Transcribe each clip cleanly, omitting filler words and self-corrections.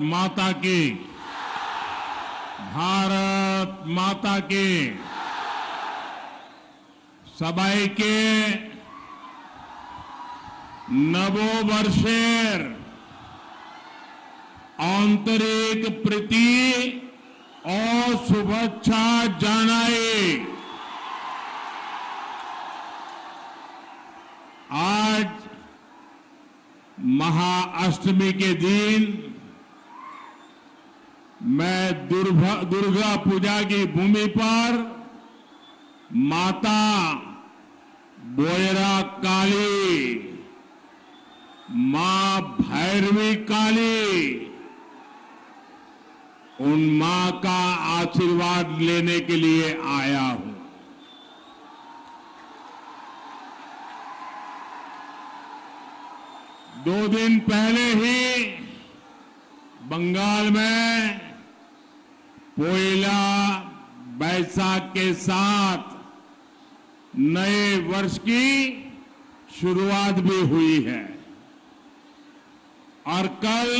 माता की, भारत माता की। सबाइके नवो वर्षेर आंतरिक प्रीति और शुभेच्छा जानाई। आज महाअष्टमी के दिन मैं दुर्गा पूजा की भूमि पर माता बोयरा काली, मां भैरवी काली, उन मां का आशीर्वाद लेने के लिए आया हूं। दो दिन पहले ही बंगाल में पोइला बैसाख के साथ नए वर्ष की शुरुआत भी हुई है और कल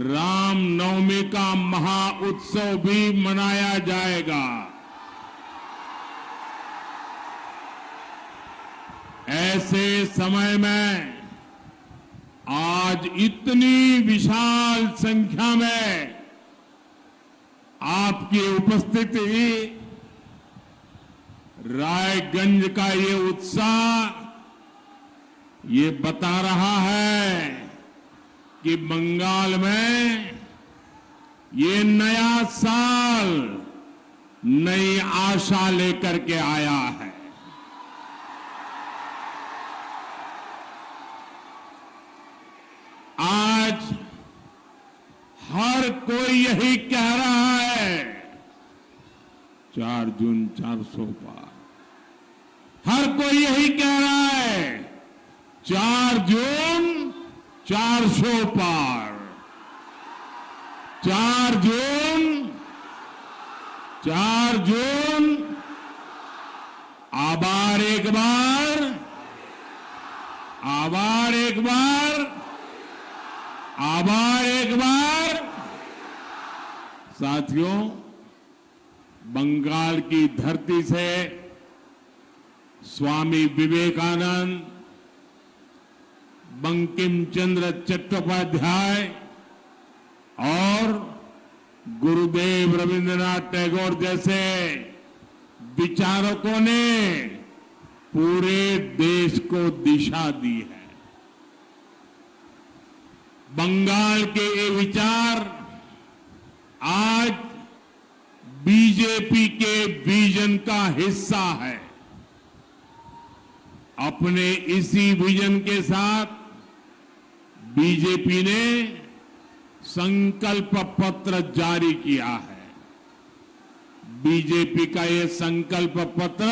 रामनवमी का महाउत्सव भी मनाया जाएगा। ऐसे समय में आज इतनी विशाल संख्या में आपकी उपस्थिति, रायगंज का ये उत्साह ये बता रहा है कि बंगाल में ये नया साल नई आशा लेकर के आया है। आज हर कोई यही कह रहा है 4 जून 400 पार। हर कोई यही कह रहा है 4 जून 400 पार। 4 जून 4 जून आभार एक बार, आभार एक बार, आभार एक बार। साथियों, बंगाल की धरती से स्वामी विवेकानंद, बंकिम चंद्र चट्टोपाध्याय और गुरुदेव रविंद्रनाथ टैगोर जैसे विचारकों ने पूरे देश को दिशा दी है। बंगाल के ये विचार आज बीजेपी के विजन का हिस्सा है। अपने इसी विजन के साथ बीजेपी ने संकल्प पत्र जारी किया है। बीजेपी का ये संकल्प पत्र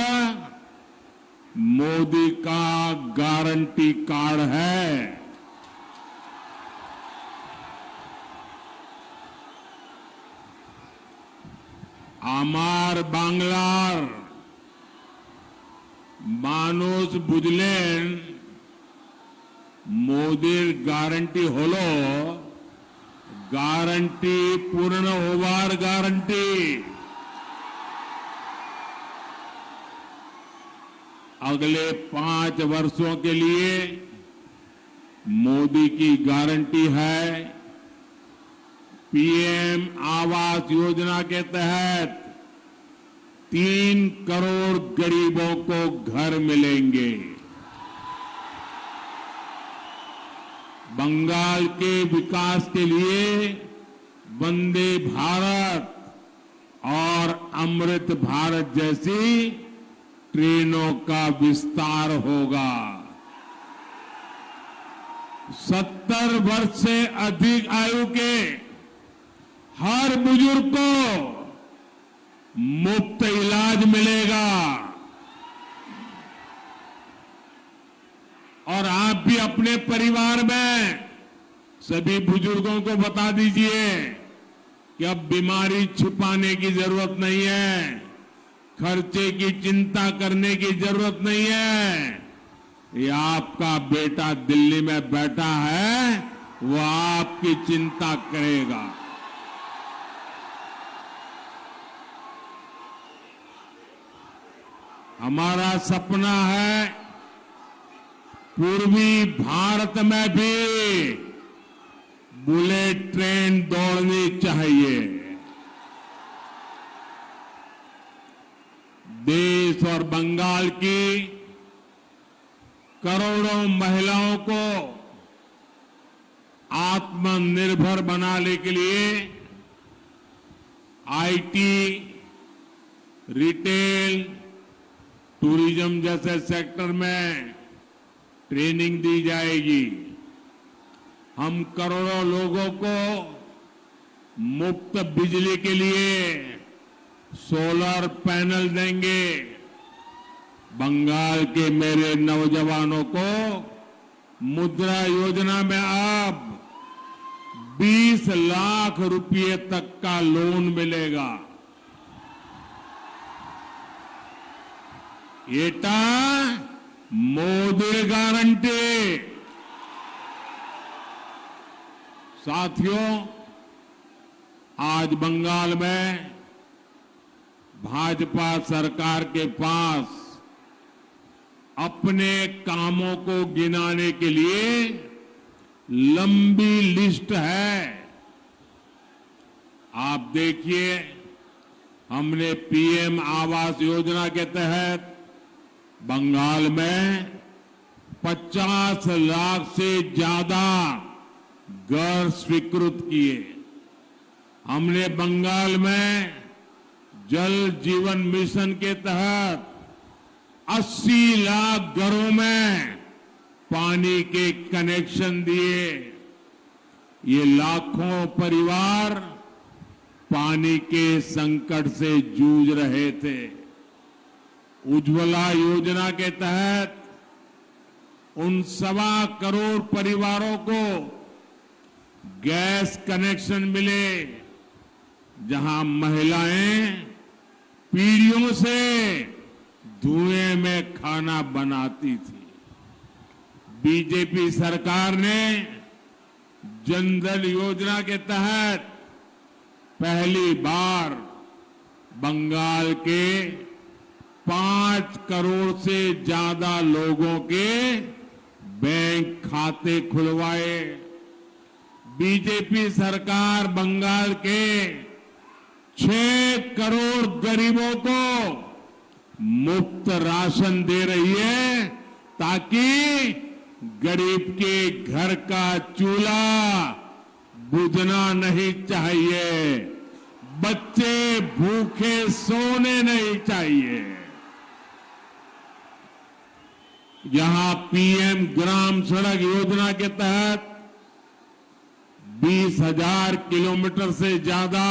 मोदी का गारंटी कार्ड है। আমার বাংলার মানুষ বুঝলেন মোদির গ্যারান্টি হলো গ্যারান্টি পূর্ণ হওয়ার গ্যারান্টি। अगले 5 वर्षों के लिए मोदी की गारंटी है पीएम आवास योजना के तहत 3 करोड़ गरीबों को घर मिलेंगे। बंगाल के विकास के लिए वंदे भारत और अमृत भारत जैसी ट्रेनों का विस्तार होगा। 70 वर्ष से अधिक आयु के हर बुजुर्ग को मुफ्त इलाज मिलेगा। और आप भी अपने परिवार में सभी बुजुर्गों को बता दीजिए कि अब बीमारी छुपाने की जरूरत नहीं है, खर्चे की चिंता करने की जरूरत नहीं है। ये आपका बेटा दिल्ली में बैठा है, वो आपकी चिंता करेगा। हमारा सपना है पूर्वी भारत में भी बुलेट ट्रेन दौड़नी चाहिए। देश और बंगाल की करोड़ों महिलाओं को आत्मनिर्भर बनाने के लिए आईटी, रिटेल, टूरिज्म जैसे सेक्टर में ट्रेनिंग दी जाएगी। हम करोड़ों लोगों को मुफ्त बिजली के लिए सोलर पैनल देंगे। बंगाल के मेरे नौजवानों को मुद्रा योजना में अब 20 लाख रुपए तक का लोन मिलेगा। एटा मोदी गारंटी। साथियों, आज बंगाल में भाजपा सरकार के पास अपने कामों को गिनाने के लिए लंबी लिस्ट है। आप देखिए, हमने पीएम आवास योजना के तहत बंगाल में 50 लाख से ज्यादा घर स्वीकृत किए। हमने बंगाल में जल जीवन मिशन के तहत 80 लाख घरों में पानी के कनेक्शन दिए। ये लाखों परिवार पानी के संकट से जूझ रहे थे। उज्ज्वला योजना के तहत उन 1.25 करोड़ परिवारों को गैस कनेक्शन मिले, जहां महिलाएं पीढ़ियों से धुएं में खाना बनाती थी। बीजेपी सरकार ने जनधन योजना के तहत पहली बार बंगाल के 5 करोड़ से ज्यादा लोगों के बैंक खाते खुलवाए। बीजेपी सरकार बंगाल के 6 करोड़ गरीबों को मुफ्त राशन दे रही है, ताकि गरीब के घर का चूल्हा बुझना नहीं चाहिए, बच्चे भूखे सोने नहीं चाहिए। यहां पीएम ग्राम सड़क योजना के तहत 20,000 किलोमीटर से ज्यादा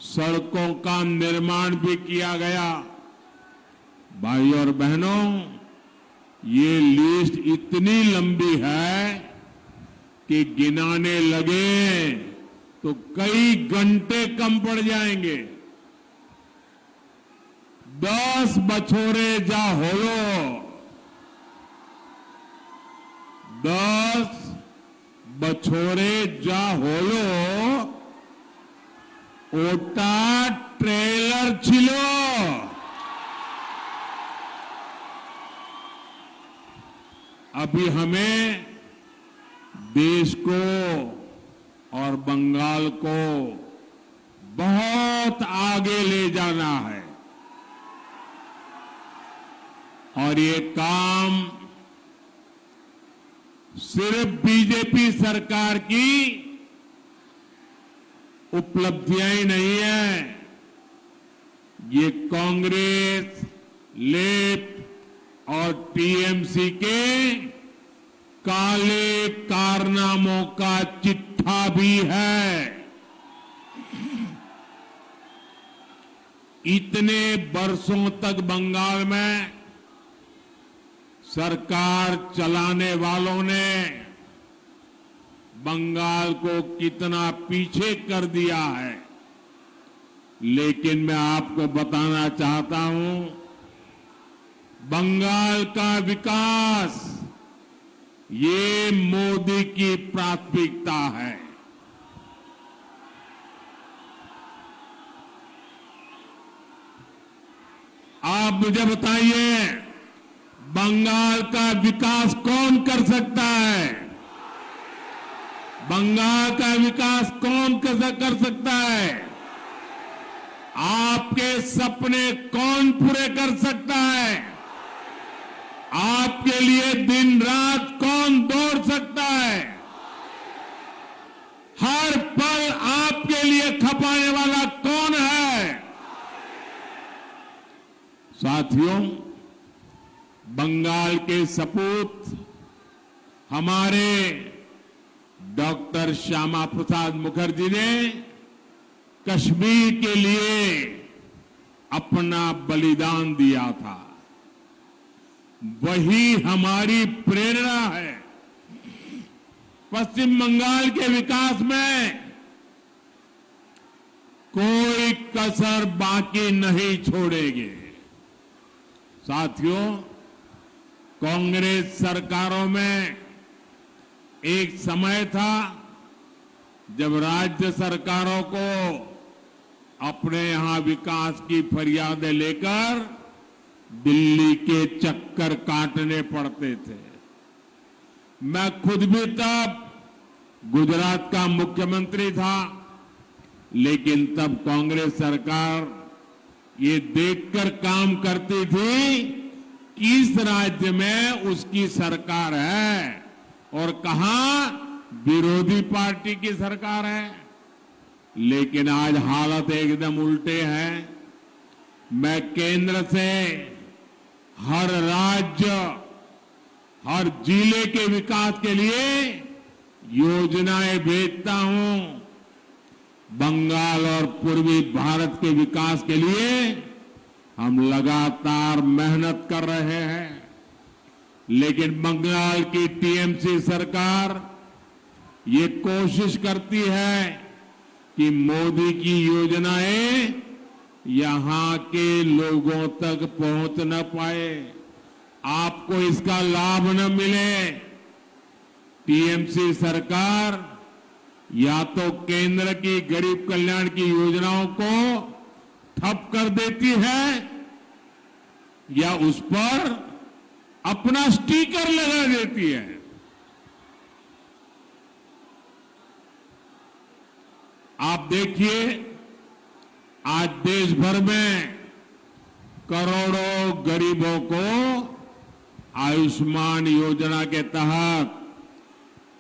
सड़कों का निर्माण भी किया गया। भाई और बहनों, ये लिस्ट इतनी लंबी है कि गिनाने लगे तो कई घंटे कम पड़ जाएंगे। 10 बछोरे जा होलो, 10 बछोरे जा होलो, ओटा ट्रेलर छिलो। अभी हमें देश को और बंगाल को बहुत आगे ले जाना है, और ये काम सिर्फ बीजेपी सरकार की उपलब्धियां ही नहीं है, ये कांग्रेस, लेफ्ट और टीएमसी के काले कारनामों का चिट्ठा भी है। इतने वर्षों तक बंगाल में सरकार चलाने वालों ने बंगाल को कितना पीछे कर दिया है, लेकिन मैं आपको बताना चाहता हूं, बंगाल का विकास ये मोदी की प्राथमिकता है। आप मुझे बताइए, बंगाल का विकास कौन कर सकता है? बंगाल का विकास कौन कर सकता है? आपके सपने कौन पूरे कर सकता है? आपके लिए दिन रात कौन दौड़ सकता है? हर पल आपके लिए खपाने वाला कौन है? साथियों, बंगाल के सपूत हमारे डॉक्टर श्यामा प्रसाद मुखर्जी ने कश्मीर के लिए अपना बलिदान दिया था। वही हमारी प्रेरणा है। पश्चिम बंगाल के विकास में कोई कसर बाकी नहीं छोड़ेंगे। साथियों, कांग्रेस सरकारों में एक समय था जब राज्य सरकारों को अपने यहां विकास की फरियादें लेकर दिल्ली के चक्कर काटने पड़ते थे। मैं खुद भी तब गुजरात का मुख्यमंत्री था, लेकिन तब कांग्रेस सरकार ये देखकर काम करती थी कि इस राज्य में उसकी सरकार है और कहां विरोधी पार्टी की सरकार है। लेकिन आज हालत एकदम उल्टे है। मैं केंद्र से हर राज्य, हर जिले के विकास के लिए योजनाएं भेजता हूं। बंगाल और पूर्वी भारत के विकास के लिए हम लगातार मेहनत कर रहे हैं। लेकिन बंगाल की टीएमसी सरकार ये कोशिश करती है कि मोदी की योजनाएं यहां के लोगों तक पहुंच न पाए, आपको इसका लाभ न मिले। टीएमसी सरकार या तो केंद्र की गरीब कल्याण की योजनाओं को ठप कर देती है या उस पर अपना स्टिकर लगा देती है। आप देखिए, आज देश भर में करोड़ों गरीबों को आयुष्मान योजना के तहत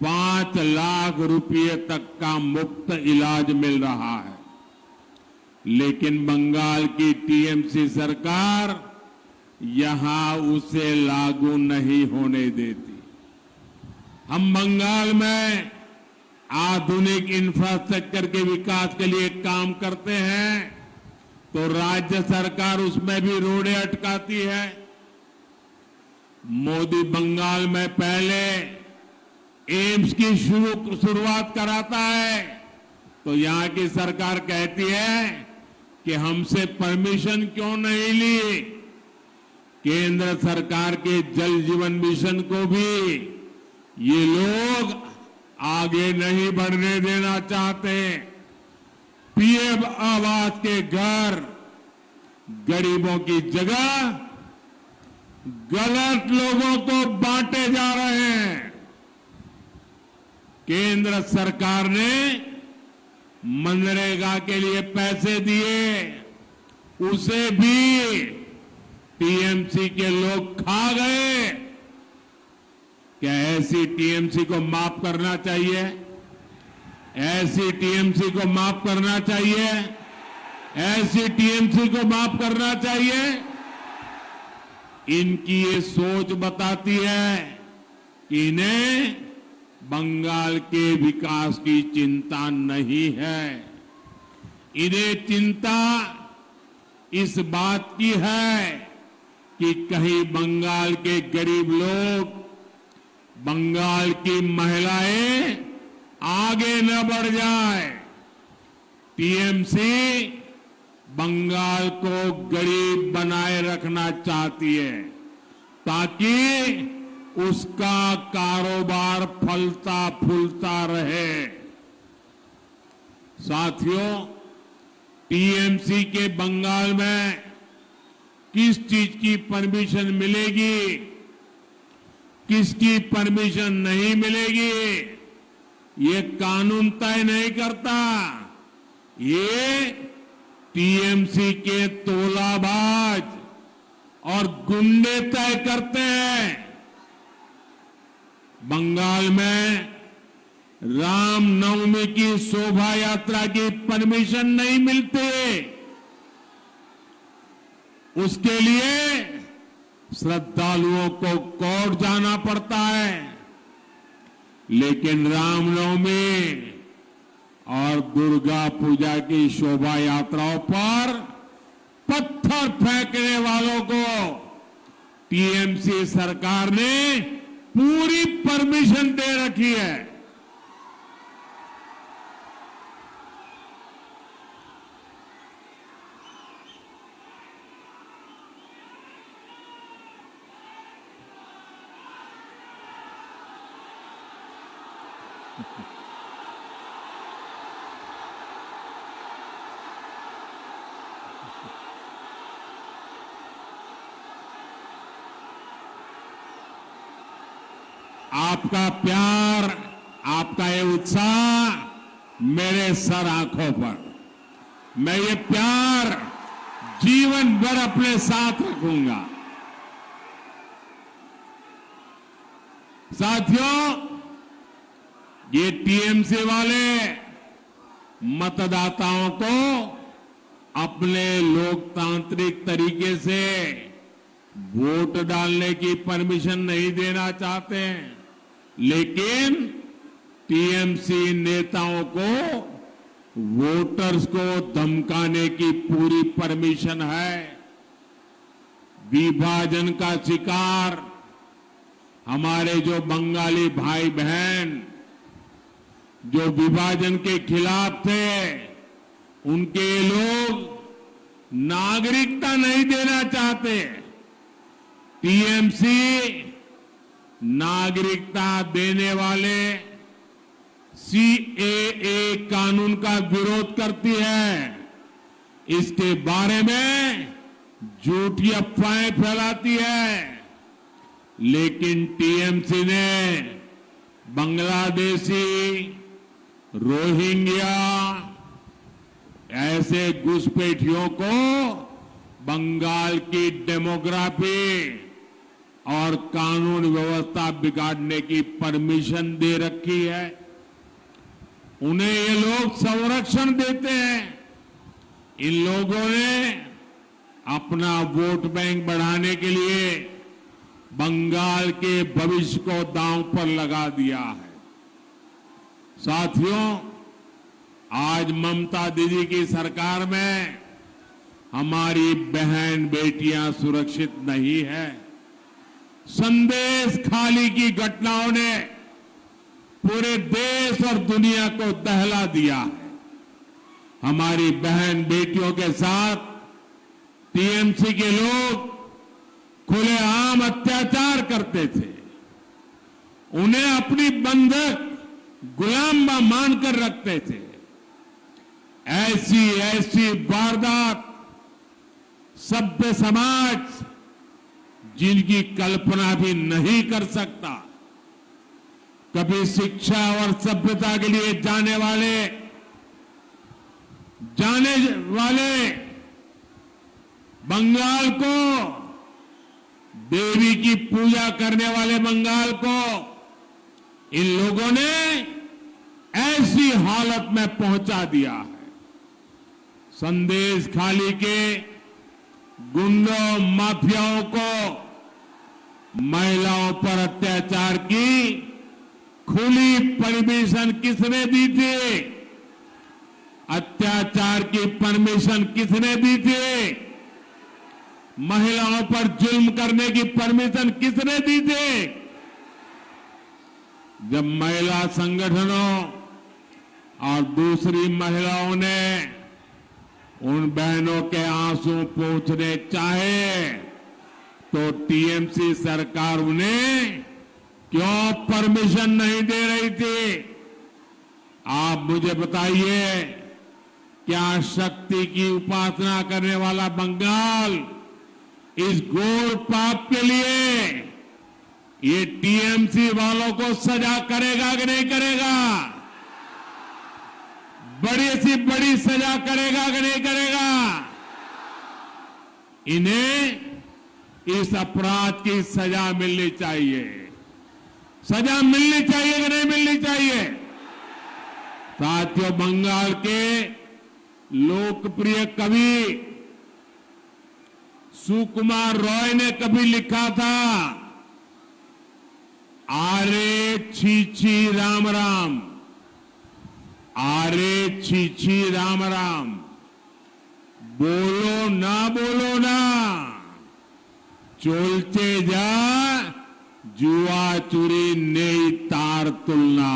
5 लाख रुपए तक का मुफ्त इलाज मिल रहा है। लेकिन बंगाल की टीएमसी सरकार यहां उसे लागू नहीं होने देती। हम बंगाल में आधुनिक इंफ्रास्ट्रक्चर के विकास के लिए काम करते हैं तो राज्य सरकार उसमें भी रोड़े अटकाती है। मोदी बंगाल में पहले एम्स की शुरुआत कराता है तो यहां की सरकार कहती है कि हमसे परमिशन क्यों नहीं ली। केंद्र सरकार के जल जीवन मिशन को भी ये लोग आगे नहीं बढ़ने देना चाहते। पीएम आवास के घर गरीबों की जगह गलत लोगों को बांटे जा रहे हैं। केंद्र सरकार ने मनरेगा के लिए पैसे दिए, उसे भी टीएमसी के लोग खा गए। क्या ऐसी टीएमसी को माफ करना चाहिए? ऐसी टीएमसी को माफ करना चाहिए? ऐसी टीएमसी को माफ करना चाहिए? इनकी ये सोच बताती है कि इन्हें बंगाल के विकास की चिंता नहीं है। इन्हें चिंता इस बात की है कि कहीं बंगाल के गरीब लोग, बंगाल की महिलाएं आगे न बढ़ जाए। टीएमसी बंगाल को गरीब बनाए रखना चाहती है ताकि उसका कारोबार फलता फूलता रहे। साथियों, टीएमसी के बंगाल में किस चीज की परमिशन मिलेगी, किसकी परमिशन नहीं मिलेगी, ये कानून तय नहीं करता। ये टीएमसी के तोलाबाज और गुंडे तय करते हैं। बंगाल में रामनवमी की शोभा यात्रा की परमिशन नहीं मिलती। उसके लिए श्रद्धालुओं को कोर्ट जाना पड़ता है। लेकिन रामनवमी और दुर्गा पूजा की शोभा यात्राओं पर पत्थर फेंकने वालों को टीएमसी सरकार ने पूरी परमिशन दे रखी है। आपका प्यार, आपका ये उत्साह मेरे सर आंखों पर, मैं ये प्यार जीवन भर अपने साथ रखूंगा। साथियों, ये टीएमसी वाले मतदाताओं को अपने लोकतांत्रिक तरीके से वोट डालने की परमिशन नहीं देना चाहते हैं। लेकिन टीएमसी नेताओं को वोटर्स को धमकाने की पूरी परमिशन है। विभाजन का शिकार हमारे जो बंगाली भाई बहन जो विभाजन के खिलाफ थे, उनके लोग नागरिकता नहीं देना चाहते। टीएमसी नागरिकता देने वाले सीएए कानून का विरोध करती है। इसके बारे में झूठी अफवाहें फैलाती है। लेकिन टीएमसी ने बांग्लादेशी, रोहिंग्या ऐसे घुसपैठियों को बंगाल की डेमोग्राफी और कानून व्यवस्था बिगाड़ने की परमिशन दे रखी है। उन्हें ये लोग संरक्षण देते हैं। इन लोगों ने अपना वोट बैंक बढ़ाने के लिए बंगाल के भविष्य को दांव पर लगा दिया है। साथियों, आज ममता दीदी की सरकार में हमारी बहन बेटियां सुरक्षित नहीं है। संदेश खाली की घटनाओं ने पूरे देश और दुनिया को दहला दिया है। हमारी बहन बेटियों के साथ टीएमसी के लोग खुलेआम अत्याचार करते थे। उन्हें अपनी बंधक गुलाम मानकर रखते थे। ऐसी वारदात सभ्य समाज जिनकी कल्पना भी नहीं कर सकता। कभी शिक्षा और सभ्यता के लिए जाने वाले बंगाल को, देवी की पूजा करने वाले बंगाल को इन लोगों ने ऐसी हालत में पहुंचा दिया है। संदेश खाली के गुंडों माफियाओं को महिलाओं पर अत्याचार की खुली परमिशन किसने दी थी? अत्याचार की परमिशन किसने दी थी? महिलाओं पर जुल्म करने की परमिशन किसने दी थी? जब महिला संगठनों और दूसरी महिलाओं ने उन बहनों के आंसू पोंछने चाहे तो टीएमसी सरकार उन्हें क्यों परमिशन नहीं दे रही थी? आप मुझे बताइए, क्या शक्ति की उपासना करने वाला बंगाल इस घोर पाप के लिए ये टीएमसी वालों को सजा करेगा कि नहीं करेगा? बड़ी सी बड़ी सजा करेगा कि नहीं करेगा? इन्हें इस अपराध की सजा मिलनी चाहिए। सजा मिलनी चाहिए कि नहीं मिलनी चाहिए? साथियों, बंगाल के लोकप्रिय कवि सुकुमार रॉय ने कभी लिखा था, आरे छी राम राम, आरे छी राम राम, बोलो ना चोलचे जा जुआ चुरी नहीं तार तुलना।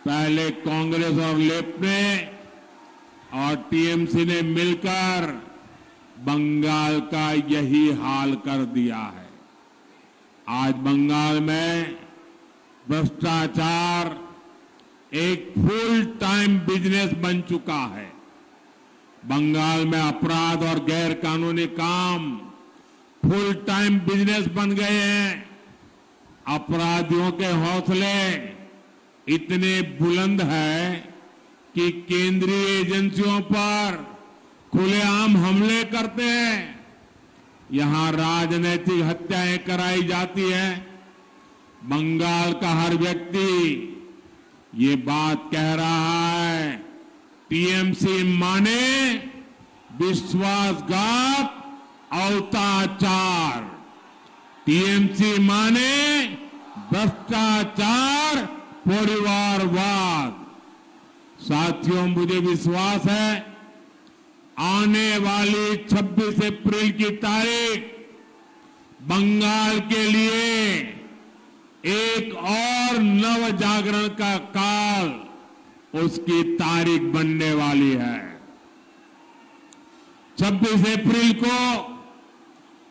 पहले कांग्रेस और लेफ्ट ने और टीएमसी ने मिलकर बंगाल का यही हाल कर दिया है। आज बंगाल में भ्रष्टाचार एक फुल टाइम बिजनेस बन चुका है। बंगाल में अपराध और गैर कानूनी काम फुल टाइम बिजनेस बन गए हैं। अपराधियों के हौसले इतने बुलंद है कि केंद्रीय एजेंसियों पर खुलेआम हमले करते हैं। यहां राजनीतिक हत्याएं कराई जाती है। बंगाल का हर व्यक्ति ये बात कह रहा है, टीएमसी माने विश्वासघात, अवताचार, टीएमसी माने भ्रष्टाचार, परिवारवाद। साथियों, मुझे विश्वास है आने वाली 26 अप्रैल की तारीख बंगाल के लिए एक और नव जागरण का काल उसकी तारीख बनने वाली है। 26 अप्रैल को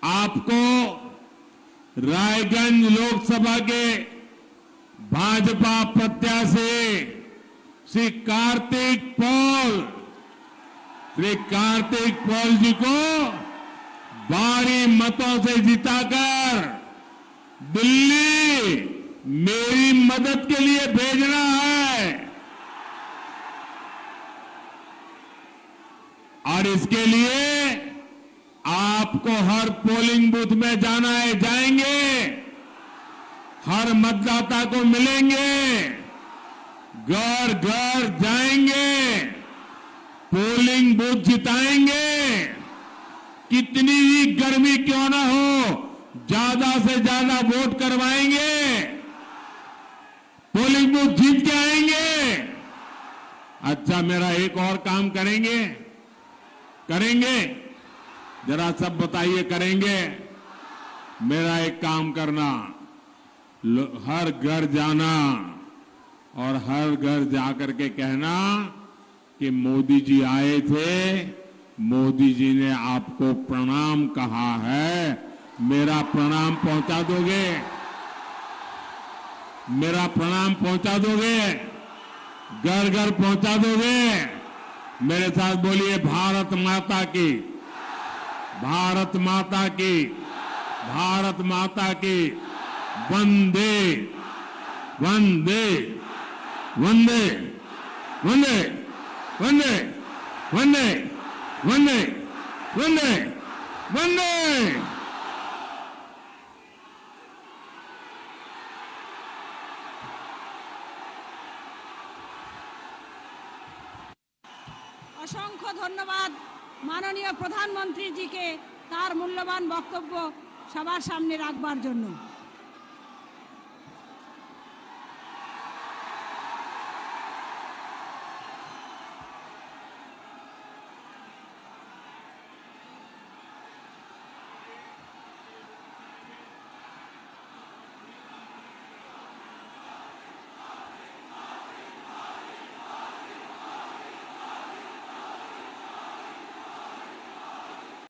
आपको रायगंज लोकसभा के भाजपा प्रत्याशी श्री कार्तिक पॉल जी को भारी मतों से जिताकर दिल्ली मेरी मदद के लिए भेजना है। और इसके लिए आपको हर पोलिंग बूथ में जाना है, जाएंगे, हर मतदाता को मिलेंगे, घर घर जाएंगे, पोलिंग बूथ जिताएंगे। कितनी ही गर्मी क्यों ना हो, ज्यादा से ज्यादा वोट करवाएंगे, पोलिंग बूथ जीत के आएंगे। अच्छा, मेरा एक और काम करेंगे जरा सब बताइए, करेंगे? मेरा एक काम करना, हर घर जाना और हर घर जाकर के कहना कि मोदी जी आए थे, मोदी जी ने आपको प्रणाम कहा है, मेरा प्रणाम पहुंचा दोगे? मेरा प्रणाम पहुंचा दोगे? घर घर पहुंचा दोगे? मेरे साथ बोलिए, भारत माता की, भारत माता की, भारत माता की, वंदे वंदे वंदे वंदे वंदे वंदे वंदे वंदे वंदे। असंख्य धन्यवाद माननीय प्रधानमंत्री जी के तार मूल्यवान बक्तव्य सबार सामने राखबार जन्य।